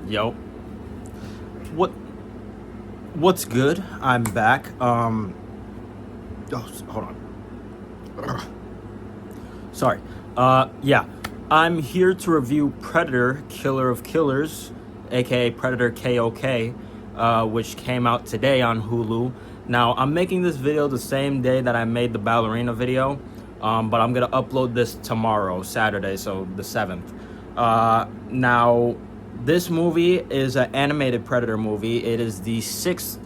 Yo, what what's good? I'm back. Hold on. Sorry. Yeah, I'm here to review Predator: Killer of Killers, aka Predator KOK, which came out today on Hulu. Now, I'm making this video the same day that I made the ballerina video, but I'm gonna upload this tomorrow, Saturday, so the 7th. Now, this movie is an animated Predator movie. It is the 6th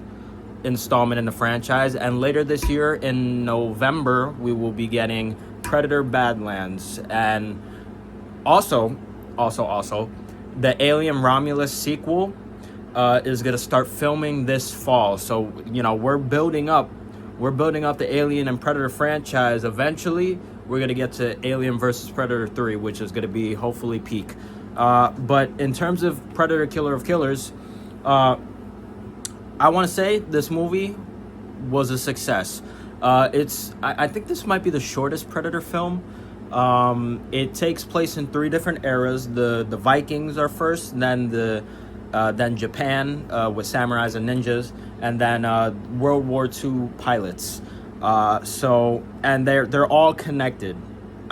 installment in the franchise, and later this year in November we will be getting Predator Badlands, and also the Alien Romulus sequel is going to start filming this fall. So we're building up the Alien and Predator franchise. Eventually we're going to get to Alien versus Predator 3, which is going to be hopefully peak. But in terms of Predator: Killer of Killers, I want to say this movie was a success. I think this might be the shortest Predator film. It takes place in 3 different eras. The Vikings are first, then Japan with samurais and ninjas, and then World War II pilots. And they're all connected.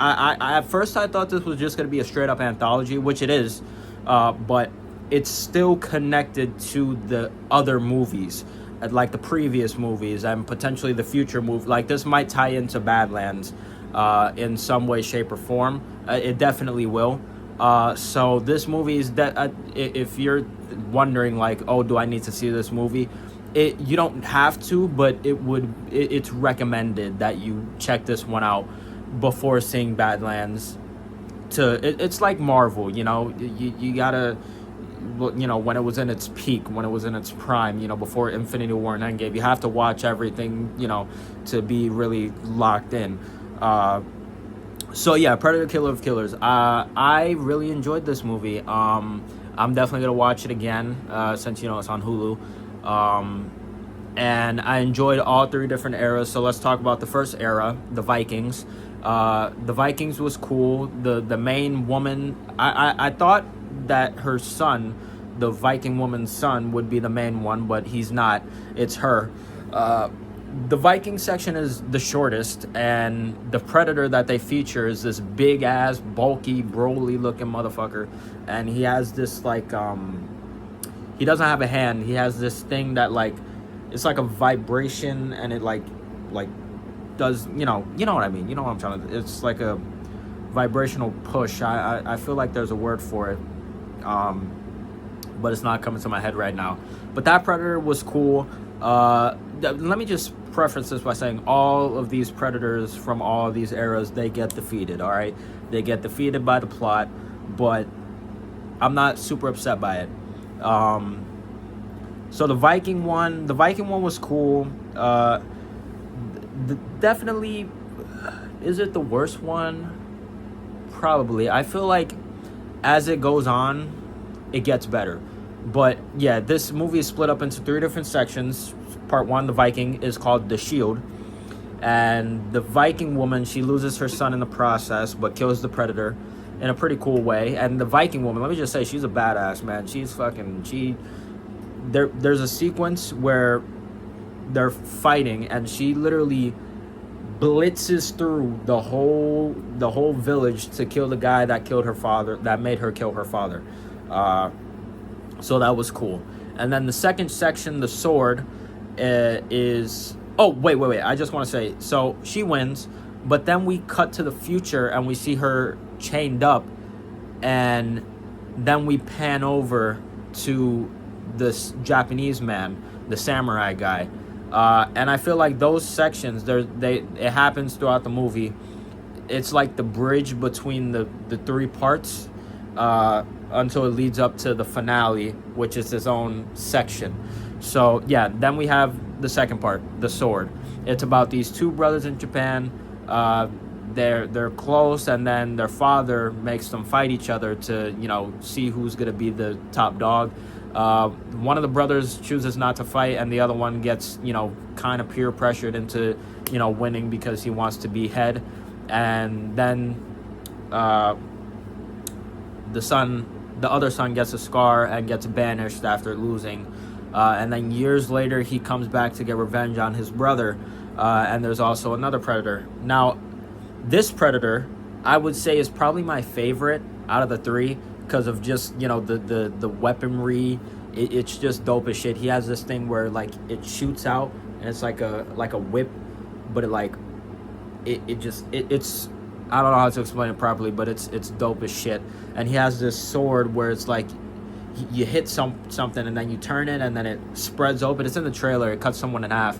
I at first I thought this was just going to be a straight up anthology, which it is, but it's still connected to the other movies, like the previous movies and potentially the future movie. Like this might tie into Badlands in some way, shape, or form. It definitely will. So this movie is that if you're wondering like, oh, do I need to see this movie? You don't have to, but it's recommended that you check this one out before seeing Badlands. It's like Marvel, you gotta, when it was in its peak, when it was in its prime, before Infinity War and Endgame, you have to watch everything, to be really locked in. So yeah, Predator: Killer of Killers. I really enjoyed this movie. I'm definitely gonna watch it again since it's on Hulu. And I enjoyed all 3 different eras. So let's talk about the first era, the Vikings. The Vikings was cool. The main woman, I thought that her son, the Viking woman's son, would be the main one, but he's not. It's her. The Viking section is the shortest, and the Predator that they feature is this big ass, bulky, Broly looking motherfucker, and he has this like he doesn't have a hand. He has this thing that like it's like a vibration, and it like does you know what I mean? You know what I'm trying to. It's like a vibrational push. I feel like there's a word for it, but it's not coming to my head right now. But that Predator was cool. Let me just preface this by saying all of these Predators from all of these eras, they get defeated, all right? They get defeated by the plot, but I'm not super upset by it. So the Viking one was cool. Definitely, is it the worst one? Probably. I feel like as it goes on, it gets better. But yeah, this movie is split up into 3 different sections. Part 1, the Viking, is called The Shield. And the Viking woman, she loses her son in the process, but kills the Predator in a pretty cool way. And the Viking woman, let me just say, she's a badass, man. There's a sequence where they're fighting, and she literally blitzes through the whole village to kill the guy that killed her father, that made her kill her father. So that was cool. And then the second section, the sword, is... Oh, wait. I just want to say, so she wins, but then we cut to the future and we see her chained up, and then we pan over to this Japanese man, the samurai guy. And I feel like those sections, it happens throughout the movie. It's like the bridge between the 3 parts, until it leads up to the finale, which is its own section. So yeah, then we have the second part, the sword. It's about these 2 brothers in Japan. They're close, and then their father makes them fight each other to see who's gonna be the top dog. One of the brothers chooses not to fight, and the other one gets kind of peer pressured into winning because he wants to be head. And then the son the other son gets a scar and gets banished after losing. And then years later, he comes back to get revenge on his brother. And there's also another Predator. Now, this Predator, I would say, is probably my favorite out of the three because of just, the weaponry. It's just dope as shit. He has this thing where, like, it shoots out and it's like a whip, but it's I don't know how to explain it properly, but it's dope as shit. And he has this sword where it's like you hit something and then you turn it and then it spreads open. It's in the trailer. It cuts someone in half.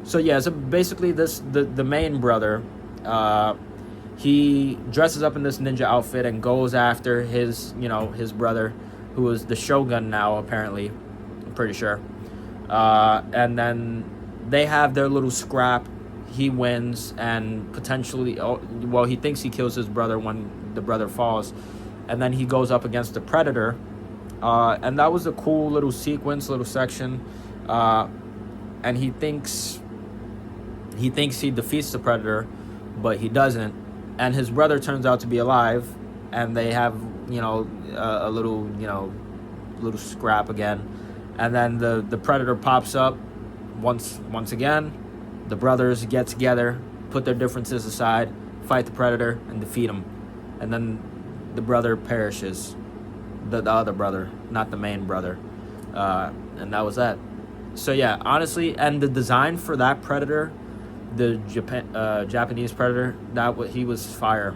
So basically the main brother, he dresses up in this ninja outfit and goes after his brother, who is the Shogun now, apparently. I'm pretty sure. And then they have their little scrap. He wins and potentially, he thinks he kills his brother when the brother falls. And then he goes up against the Predator. And that was a cool little sequence, little section. And he thinks he defeats the Predator, but he doesn't. And his brother turns out to be alive. And they have, a little scrap again. And then the Predator pops up once again. The brothers get together, put their differences aside, fight the Predator, and defeat him. And then the brother perishes. The other brother, not the main brother. And that was that. So yeah, honestly, and the design for that Predator, the Japanese Predator, he was fire.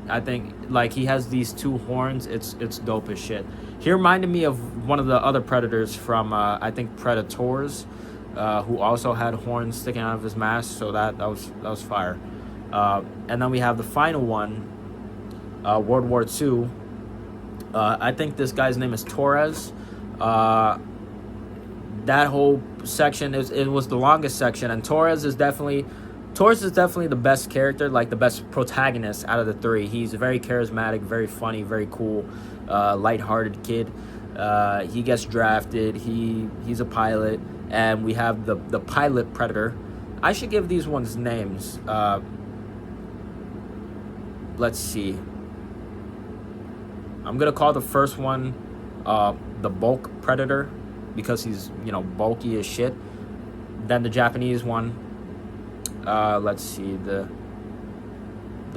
I think, like, he has these two horns. It's dope as shit. He reminded me of one of the other Predators from, I think, Predators, who also had horns sticking out of his mask. So that was fire. And then we have the final one, World War II. I think this guy's name is Torres. That whole section it was the longest section, and Torres is definitely the best character, like the best protagonist out of the three. He's very charismatic, very funny, very cool, lighthearted kid. He gets drafted. He's a pilot, and we have the pilot Predator. I should give these ones names. Let's see. I'm gonna call the first one the bulk Predator, because he's bulky as shit. Then the Japanese one, let's see, the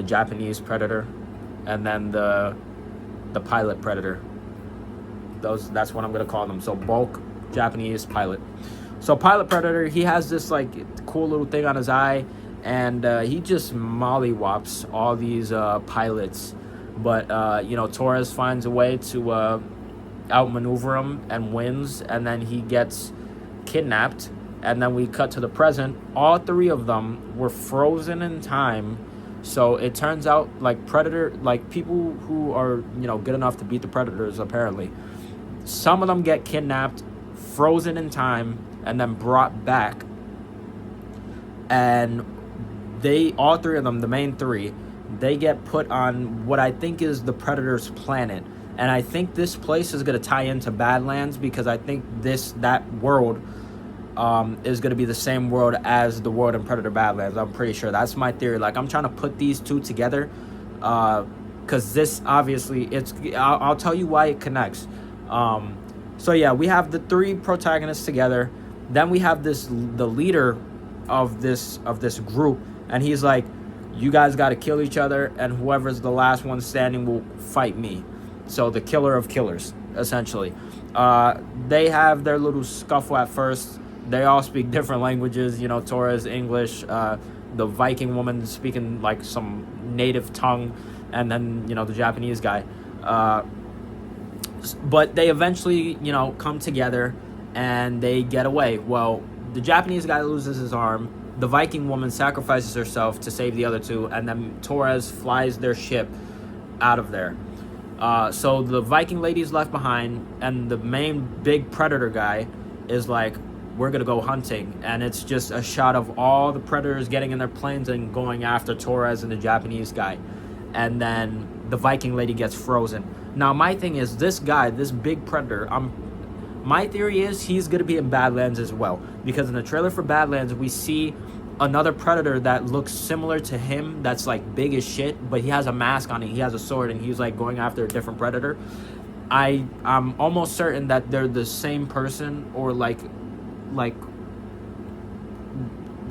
Japanese Predator, and then the pilot Predator. That's what I'm gonna call them. So bulk, Japanese, pilot. So pilot Predator, he has this like cool little thing on his eye, and he just mollywops all these pilots. But Torres finds a way to outmaneuver him and wins, and then he gets kidnapped. And then we cut to the present. All three of them were frozen in time. So it turns out, like, Predator, like, people who are good enough to beat the Predators, apparently, some of them get kidnapped, frozen in time, and then brought back. And all three of them, the main three, they get put on what I think is the Predator's planet. And I think this place is going to tie into Badlands, because I think that world is going to be the same world as the world in Predator Badlands. I'm pretty sure. That's my theory. Like, I'm trying to put these two together, because this, obviously, I'll tell you why it connects. So yeah, we have the three protagonists together. Then we have the leader of this group, and he's like, you guys got to kill each other, and whoever's the last one standing will fight me. So the killer of killers, essentially. They have their little scuffle at first. They all speak different languages. Torres, English, the Viking woman speaking like some native tongue, and then, the Japanese guy. But they eventually, come together, and they get away. Well, the Japanese guy loses his arm. The Viking woman sacrifices herself to save the other two, and then Torres flies their ship out of there. So the Viking lady's left behind, and the main big Predator guy is like, we're going to go hunting. And it's just a shot of all the Predators getting in their planes and going after Torres and the Japanese guy. And then the Viking lady gets frozen. Now, my thing is, this guy, this big Predator, my theory is he's going to be in Badlands as well. Because in the trailer for Badlands, we see another Predator that looks similar to him, that's like big as shit, but he has a mask on it, he has a sword, and he's like going after a different Predator. I'm almost certain that they're the same person, or like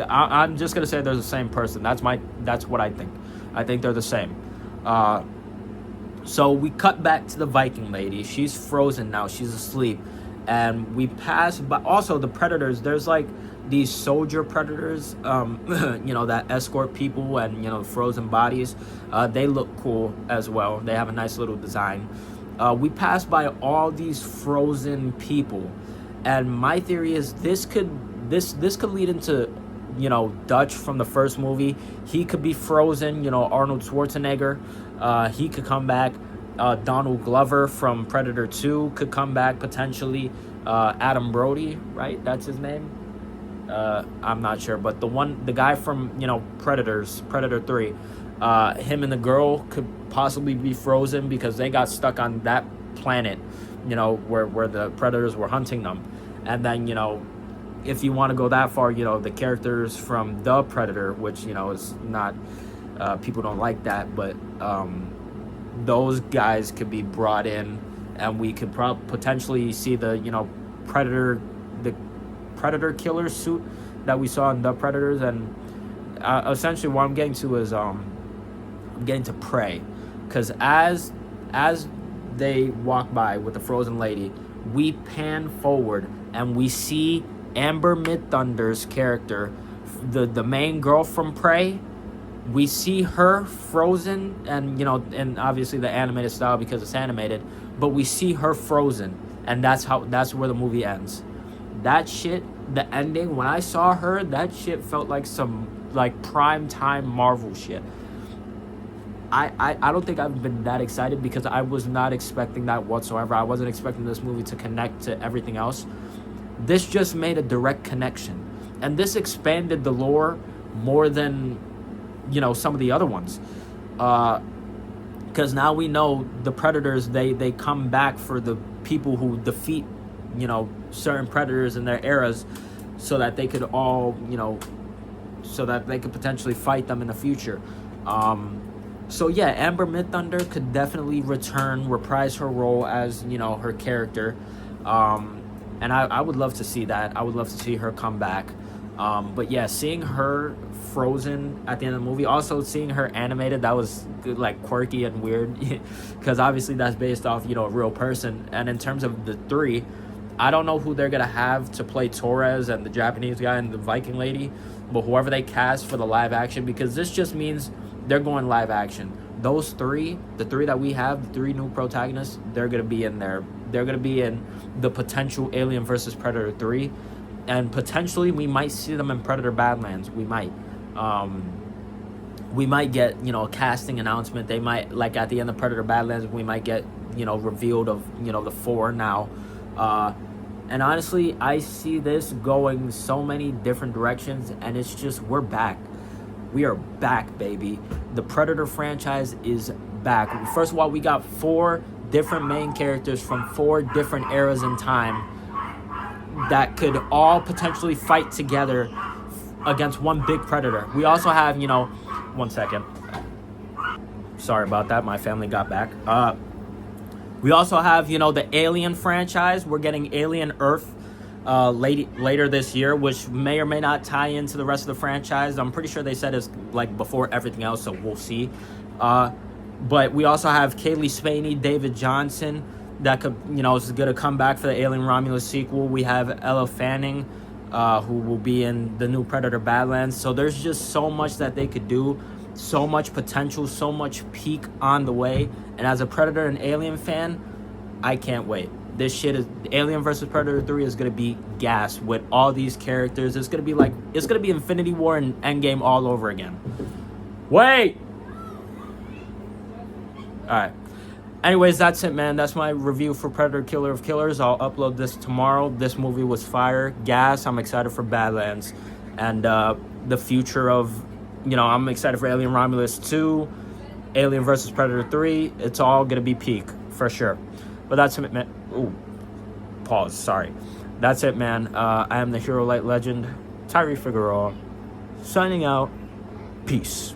I'm just gonna say they're the same person. That's what I think. I think they're the same. So we cut back to the Viking lady. She's frozen now. She's asleep, and we pass by also the Predators. There's like these soldier Predators, that escort people and frozen bodies. They look cool as well. They have a nice little design. We pass by all these frozen people, and my theory is this could lead into Dutch from the first movie. He could be frozen. Arnold Schwarzenegger. He could come back. Donald Glover from Predator 2 could come back potentially. Adam Brody, right? That's his name. I'm not sure, but the guy from Predator 3, him and the girl could possibly be frozen because they got stuck on that planet, where the Predators were hunting them. And then if you want to go that far, the characters from the Predator, which is not, people don't like that, but those guys could be brought in, and we could potentially see the Predator killer suit that we saw in the Predators. And essentially what I'm getting to is I'm getting to Prey, because as they walk by with the frozen lady, we pan forward and we see Amber Midthunder's character, the main girl from Prey. We see her frozen, and and obviously the animated style because it's animated, but we see her frozen, and that's where the movie ends. That shit, the ending, when I saw her, that shit felt like some prime time Marvel shit. I don't think I've been that excited because I was not expecting that whatsoever. I wasn't expecting this movie to connect to everything else. This just made a direct connection, and this expanded the lore more than some of the other ones, because now we know the Predators, they come back for the people who defeat certain Predators in their eras, so that they could all so that they could potentially fight them in the future. So yeah, Amber Midthunder could definitely reprise her role as her character, and I would love to see that. I would love to see her come back. But yeah, seeing her frozen at the end of the movie, also seeing her animated, that was good, quirky and weird, because obviously that's based off a real person. And in terms of the three, I don't know who they're gonna have to play Torres and the Japanese guy and the Viking lady, but whoever they cast for the live action, because this just means they're going live action. Those three, the three that we have, the three new protagonists, they're gonna be in there. They're gonna be in the potential Alien vs. Predator 3. And potentially we might see them in Predator Badlands. We might get a casting announcement. They might, at the end of Predator Badlands, we might get revealed of the four now. And honestly, I see this going so many different directions, and it's just, we're back. We are back, baby. The Predator franchise is back. First of all, we got 4 different main characters from 4 different eras in time that could all potentially fight together against one big Predator. We also have, one second. Sorry about that. My family got back. We also have, the Alien franchise. We're getting Alien Earth later this year, which may or may not tie into the rest of the franchise. I'm pretty sure they said it's before everything else, so we'll see. But we also have Kaylee Spaney, David Johnson, that could, is going to come back for the Alien Romulus sequel. We have Ella Fanning, who will be in the new Predator Badlands. So there's just so much that they could do, so much potential, so much peak on the way. And as a Predator and Alien fan, I can't wait. This shit is, Alien vs. Predator 3 is going to be gas with all these characters. It's going to be Infinity War and Endgame all over again. Wait! Alright. Anyways, that's it, man. That's my review for Predator Killer of Killers. I'll upload this tomorrow. This movie was fire. Gas. I'm excited for Badlands. And the future of, I'm excited for Alien Romulus 2, Alien vs. Predator 3. It's all going to be peak, for sure. But that's it, man. Ooh. Pause. Sorry. That's it, man. I am the Hero Light Legend, Tyree Figueroa. Signing out. Peace.